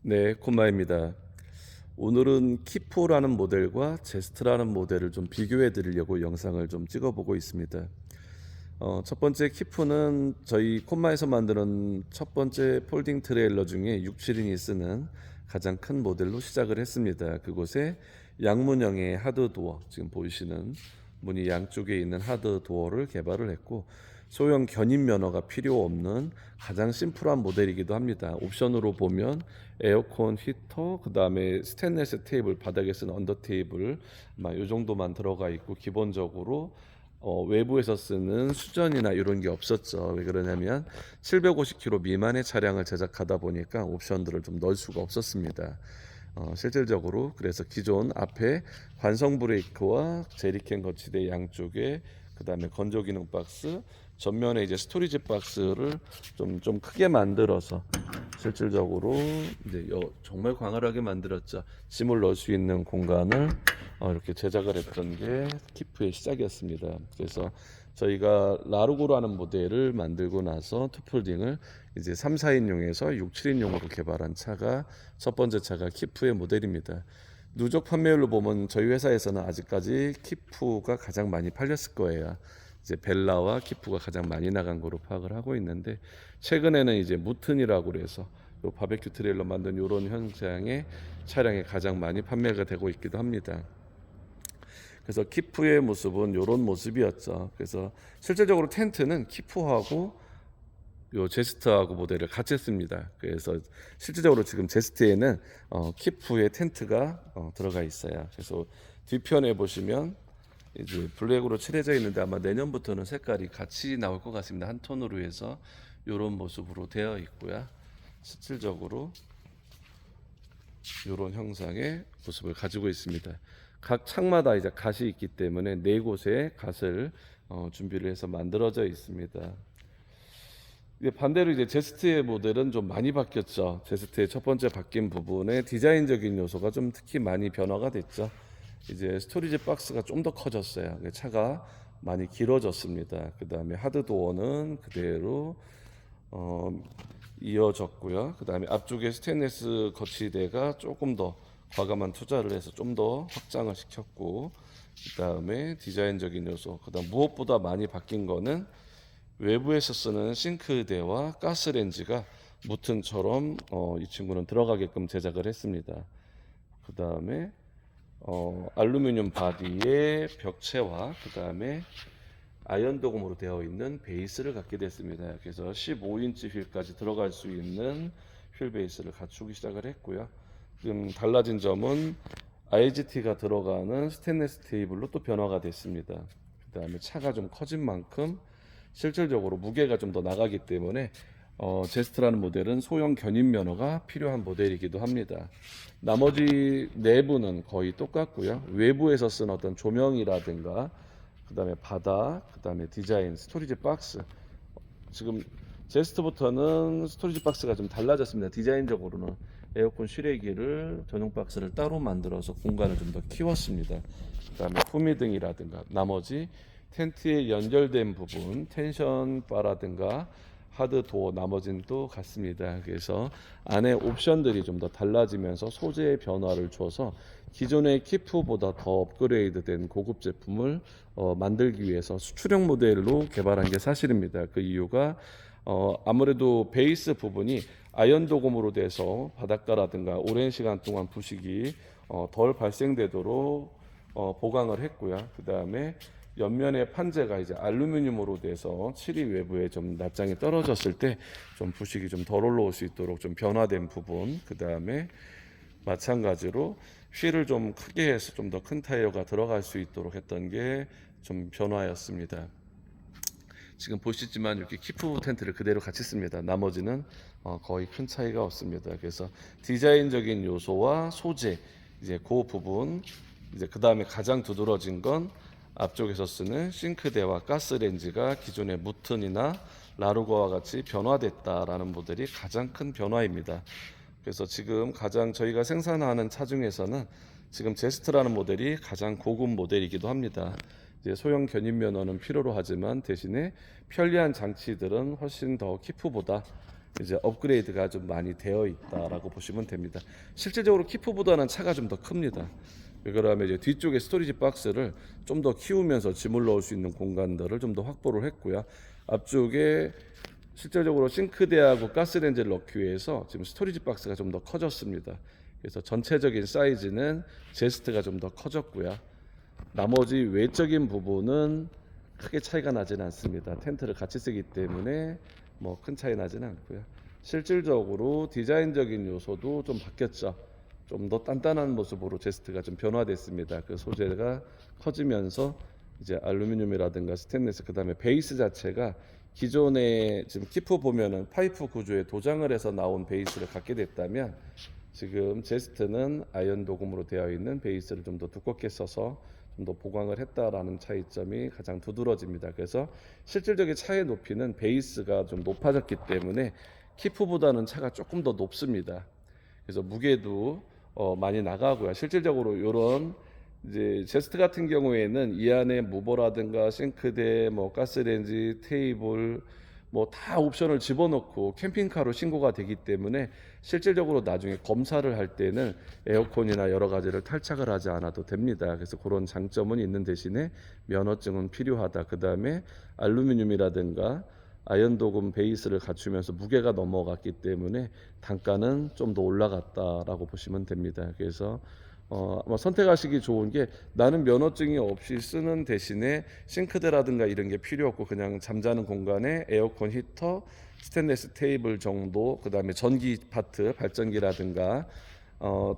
네, 콤마입니다. 오늘은 키포라는 모델과 제스트라는 모델을 좀 비교해 드리려고 영상을 좀 찍어보고 있습니다. 첫 번째 키포는 저희 콤마에서 만드는 첫 번째 폴딩 트레일러 중에 6, 7인이 쓰는 가장 큰 모델로 시작을 했습니다. 그곳에 양문형의 하드 도어, 지금 보이시는 문이 양쪽에 있는 하드 도어를 개발을 했고, 소형 견인 면허가 필요 없는 가장 심플한 모델이기도 합니다. 옵션으로 보면 에어컨 히터, 그 다음에 스테인리스 테이블, 바닥에 쓰는 언더 테이블, 이 정도만 들어가 있고, 기본적으로 외부에서 쓰는 수전이나 이런 게 없었죠. 왜 그러냐면 750km 미만의 차량을 제작하다 보니까 옵션들을 좀 넣을 수가 없었습니다. 실질적으로 그래서 기존 앞에 관성 브레이크와 제리캔 거치대 양쪽에, 그 다음에 건조 기능 박스, 전면에 이제 스토리지 박스를 좀 크게 만들어서 실질적으로 이제 정말 광활하게 만들었죠. 짐을 넣을 수 있는 공간을 이렇게 제작을 했던 게 키프의 시작이었습니다. 그래서 저희가 라르고라는 모델을 만들고 나서 투폴딩을 이제 3, 4인용에서 6, 7인용으로 개발한 차가 첫 번째 차가 키프의 모델입니다. 누적 판매율로 보면 저희 회사에서는 아직까지 키프가 가장 많이 팔렸을 거예요. 이제 벨라와 키프가 가장 많이 나간 거로 파악을 하고 있는데, 최근에는 이제 무튼이라고 그래서 요 바베큐 트레일러 만든 이런 형상의 차량이 가장 많이 판매가 되고 있기도 합니다. 그래서 키프의 모습은 이런 모습이었죠. 그래서 실질적으로 텐트는 키프하고 요 제스트하고 모델을 같이 했습니다. 그래서 실질적으로 지금 제스트에는 키프의 텐트가 들어가 있어요. 그래서 뒤편에 보시면 이제 블랙으로 칠해져 있는데 아마 내년부터는 색깔이 같이 나올 것 같습니다. 한 톤으로 해서 이런 모습으로 되어 있고요. 실질적으로 이런 형상의 모습을 가지고 있습니다. 각 창마다 이제 갓이 있기 때문에 네 곳에 갓을 준비를 해서 만들어져 있습니다. 반대로 이제 제스트의 모델은 좀 많이 바뀌었죠. 제스트의 첫 번째 바뀐 부분에 디자인적인 요소가 좀 특히 많이 변화가 됐죠. 이제 스토리지 박스가 좀 더 커졌어요. 차가 많이 길어졌습니다. 그 다음에 하드 도어는 그대로 이어졌고요. 그 다음에 앞쪽에 스테인리스 거치대가 조금 더 과감한 투자를 해서 좀 더 확장을 시켰고, 그 다음에 디자인적인 요소, 그 다음 무엇보다 많이 바뀐 거는 외부에서 쓰는 싱크대와 가스렌지가 무튼처럼 이 친구는 들어가게끔 제작을 했습니다. 그 다음에 알루미늄 바디의 벽체와 그 다음에 아연 도금으로 되어 있는 베이스를 갖게 됐습니다. 그래서 15인치 휠까지 들어갈 수 있는 휠 베이스를 갖추기 시작을 했고요. 지금 달라진 점은 IGT가 들어가는 스테인리스 테이블로 또 변화가 됐습니다. 그 다음에 차가 좀 커진 만큼 실질적으로 무게가 좀 더 나가기 때문에 제스트라는 모델은 소형 견인 면허가 필요한 모델이기도 합니다. 나머지 내부는 거의 똑같고요. 외부에서 쓴 어떤 조명이라든가, 그 다음에 바닥, 그 다음에 디자인, 스토리지 박스, 지금 제스트부터는 스토리지 박스가 좀 달라졌습니다. 디자인적으로는 에어컨 실외기를 전용 박스를 따로 만들어서 공간을 좀 더 키웠습니다. 그 다음에 후미등이라든가 나머지 텐트에 연결된 부분, 텐션 바라든가 하드 도어, 나머지는 또 같습니다. 그래서 안에 옵션들이 좀 더 달라지면서 소재의 변화를 줘서 기존의 키프보다 더 업그레이드된 고급 제품을 만들기 위해서 수출형 모델로 개발한 게 사실입니다. 그 이유가 아무래도 베이스 부분이 아연 도금으로 돼서 바닷가라든가 오랜 시간 동안 부식이 덜 발생되도록 보강을 했고요. 그 다음에 옆면의 판재가 이제 알루미늄으로 돼서 칠이 외부에 좀 납장이 떨어졌을 때 좀 부식이 좀 덜 올라올 수 있도록 좀 변화된 부분, 그 다음에 마찬가지로 휠을 좀 크게 해서 좀 더 큰 타이어가 들어갈 수 있도록 했던 게 좀 변화였습니다. 지금 보시지만 이렇게 키프 텐트를 그대로 같이 씁니다. 나머지는 거의 큰 차이가 없습니다. 그래서 디자인적인 요소와 소재, 이제 그 부분, 이제 그 다음에 가장 두드러진 건 앞쪽에서 쓰는 싱크대와 가스렌지가 기존의 무튼이나 라르고와 같이 변화됐다라는 모델이 가장 큰 변화입니다. 그래서 지금 가장 저희가 생산하는 차 중에서는 지금 제스트라는 모델이 가장 고급 모델이기도 합니다. 이제 소형 견인 면허는 필요로 하지만 대신에 편리한 장치들은 훨씬 더 키프보다 이제 업그레이드가 좀 많이 되어 있다라고 보시면 됩니다. 실질적으로 키프보다는 차가 좀 더 큽니다. 왜 그러면 이제 뒤쪽에 스토리지 박스를 좀 더 키우면서 짐을 넣을 수 있는 공간들을 좀 더 확보를 했고요. 앞쪽에 실질적으로 싱크대하고 가스레인지를 넣기 위해서 지금 스토리지 박스가 좀 더 커졌습니다. 그래서 전체적인 사이즈는 제스트가 좀 더 커졌고요. 나머지 외적인 부분은 크게 차이가 나지는 않습니다. 텐트를 같이 쓰기 때문에 뭐 큰 차이 나지는 않고요. 실질적으로 디자인적인 요소도 좀 바뀌었죠. 좀 더 단단한 모습으로 제스트가 좀 변화됐습니다. 그 소재가 커지면서 이제 알루미늄이라든가 스테인리스, 그다음에 베이스 자체가 기존에 지금 키프 보면은 파이프 구조에 도장을 해서 나온 베이스를 갖게 됐다면, 지금 제스트는 아이언 도금으로 되어 있는 베이스를 좀 더 두껍게 써서 좀 더 보강을 했다라는 차이점이 가장 두드러집니다. 그래서 실질적인 차의 높이는 베이스가 좀 높아졌기 때문에 키프보다는 차가 조금 더 높습니다. 그래서 무게도 많이 나가고요. 실질적으로 이런 이제 제스트 같은 경우에는 이 안에 무버라든가 싱크대, 뭐 가스레인지, 테이블, 뭐 다 옵션을 집어넣고 캠핑카로 신고가 되기 때문에 실질적으로 나중에 검사를 할 때는 에어컨이나 여러 가지를 탈착을 하지 않아도 됩니다. 그래서 그런 장점은 있는 대신에 면허증은 필요하다. 그 다음에 알루미늄이라든가 아연 도금 베이스를 갖추면서 무게가 넘어갔기 때문에 단가는 좀 더 올라갔다라고 보시면 됩니다. 그래서 아마 선택하시기 좋은 게, 나는 면허증이 없이 쓰는 대신에 싱크대라든가 이런 게 필요 없고 그냥 잠자는 공간에 에어컨, 히터, 스테인리스 테이블 정도, 그 다음에 전기 파트, 발전기라든가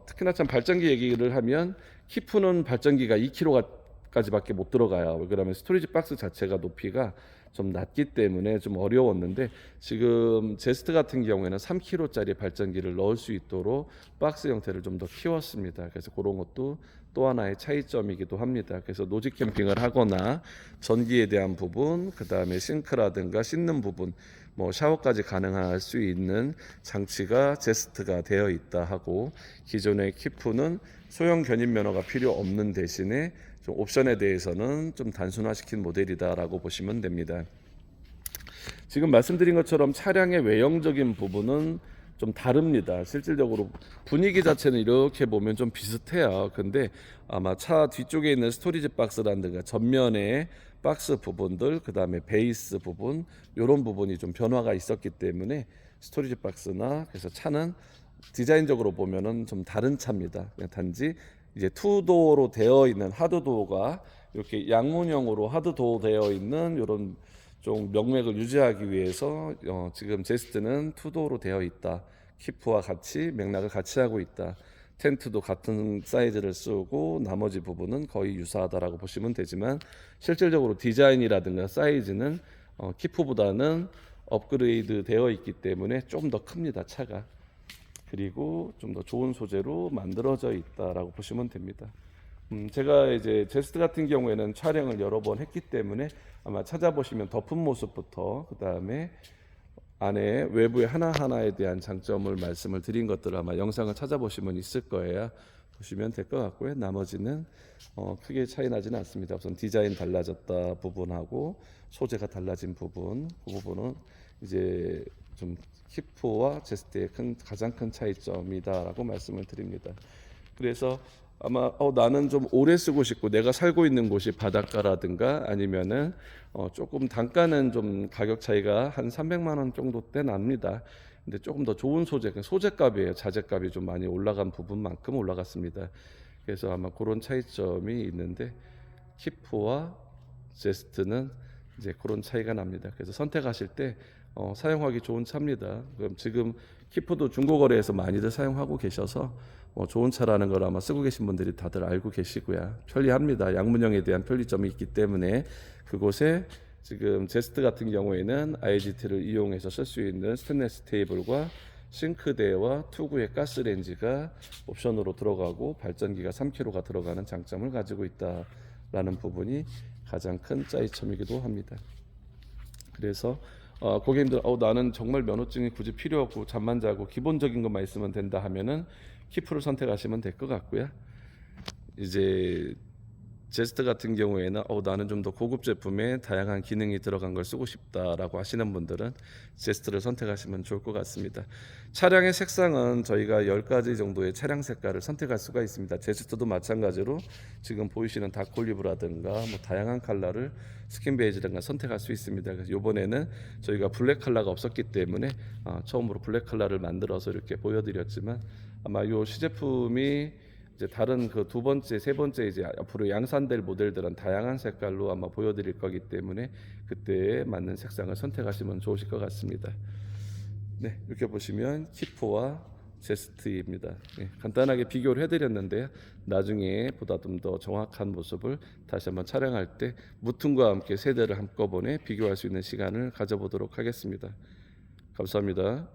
특히나 참 발전기 얘기를 하면 키프는 발전기가 2kg까지밖에 못 들어가요. 그러면 스토리지 박스 자체가 높이가 좀 낮기 때문에 좀 어려웠는데, 지금 제스트 같은 경우에는 3kg짜리 발전기를 넣을 수 있도록 박스 형태를 좀 더 키웠습니다. 그래서 그런 것도 또 하나의 차이점이기도 합니다. 그래서 노지 캠핑을 하거나 전기에 대한 부분, 그 다음에 싱크라든가 씻는 부분, 뭐 샤워까지 가능할 수 있는 장치가 제스트가 되어 있다 하고, 기존의 키프는 소형 견인 면허가 필요 없는 대신에 좀 옵션에 대해서는 좀 단순화시킨 모델이다라고 보시면 됩니다. 지금 말씀드린 것처럼 차량의 외형적인 부분은 좀 다릅니다. 실질적으로 분위기 자체는 이렇게 보면 좀 비슷해요. 근데 아마 차 뒤쪽에 있는 스토리지 박스라든가 전면에 박스 부분들, 그 다음에 베이스 부분, 이런 부분이 좀 변화가 있었기 때문에 스토리지 박스나, 그래서 차는 디자인적으로 보면은 좀 다른 차입니다. 그냥 단지 이제 투도어로 되어 있는 하드도어가 이렇게 양문형으로 하드도어 되어 있는 이런 좀 명맥을 유지하기 위해서 지금 제스트는 투도어로 되어 있다. 키프와 같이 맥락을 같이 하고 있다. 텐트도 같은 사이즈를 쓰고 나머지 부분은 거의 유사하다라고 보시면 되지만, 실질적으로 디자인이라든가 사이즈는 키프보다는 업그레이드 되어 있기 때문에 좀 더 큽니다, 차가. 그리고 좀 더 좋은 소재로 만들어져 있다라고 보시면 됩니다. 제가 이제 제스트 같은 경우에는 촬영을 여러 번 했기 때문에 아마 찾아보시면 덮은 모습부터 그 다음에 안에 외부의 하나하나에 대한 장점을 말씀을 드린 것들을 아마 영상을 찾아보시면 있을 거예요. 보시면 될 것 같고요. 나머지는 크게 차이 나지는 않습니다. 우선 디자인 달라졌다 부분하고 소재가 달라진 부분, 그 부분은 이제 좀 키프와 제스트의 가장 큰 차이점이다라고 말씀을 드립니다. 그래서 아마 나는 좀 오래 쓰고 싶고 내가 살고 있는 곳이 바닷가라든가 아니면은 조금 단가는 좀 가격 차이가 한 300만 원 정도 대 납니다. 근데 조금 더 좋은 소재값이에요. 자재값이 좀 많이 올라간 부분만큼 올라갔습니다. 그래서 아마 그런 차이점이 있는데, 키프와 제스트는 이제 그런 차이가 납니다. 그래서 선택하실 때 사용하기 좋은 차입니다. 그럼 지금 키프도 중고거래에서 많이들 사용하고 계셔서 좋은 차라는 걸 아마 쓰고 계신 분들이 다들 알고 계시고요. 편리합니다. 양문형에 대한 편리점이 있기 때문에 그곳에 지금 제스트 같은 경우에는 IGT를 이용해서 쓸 수 있는 스테인리스 테이블과 싱크대와 투구의 가스레인지가 옵션으로 들어가고 발전기가 3kg가 들어가는 장점을 가지고 있다라는 부분이 가장 큰 차이점이기도 합니다. 그래서 고객님들 나는 정말 면허증이 굳이 필요 없고 잠만 자고 기본적인 것만 있으면 된다 하면은 키프를 선택하시면 될 것 같고요. 이제 제스트 같은 경우에는 나는 좀 더 고급 제품에 다양한 기능이 들어간 걸 쓰고 싶다라고 하시는 분들은 제스트를 선택하시면 좋을 것 같습니다. 차량의 색상은 저희가 10가지 정도의 차량 색깔을 선택할 수가 있습니다. 제스트도 마찬가지로 지금 보이시는 다콜리브라든가 뭐 다양한 컬러를 스킨 베이지라든가 선택할 수 있습니다. 그래서 이번에는 저희가 블랙 컬러가 없었기 때문에 처음으로 블랙 컬러를 만들어서 이렇게 보여드렸지만 아마 이 시제품이 이제 다른 그 두 번째, 세 번째 이제 앞으로 양산될 모델들은 다양한 색깔로 아마 보여드릴 거기 때문에 그때에 맞는 색상을 선택하시면 좋으실 것 같습니다. 네, 이렇게 보시면 키포와 제스트입니다. 간단하게 비교를 해드렸는데 나중에 보다 좀 더 정확한 모습을 다시 한번 촬영할 때 무튼과 함께 세대를 한꺼번에 비교할 수 있는 시간을 가져보도록 하겠습니다. 감사합니다.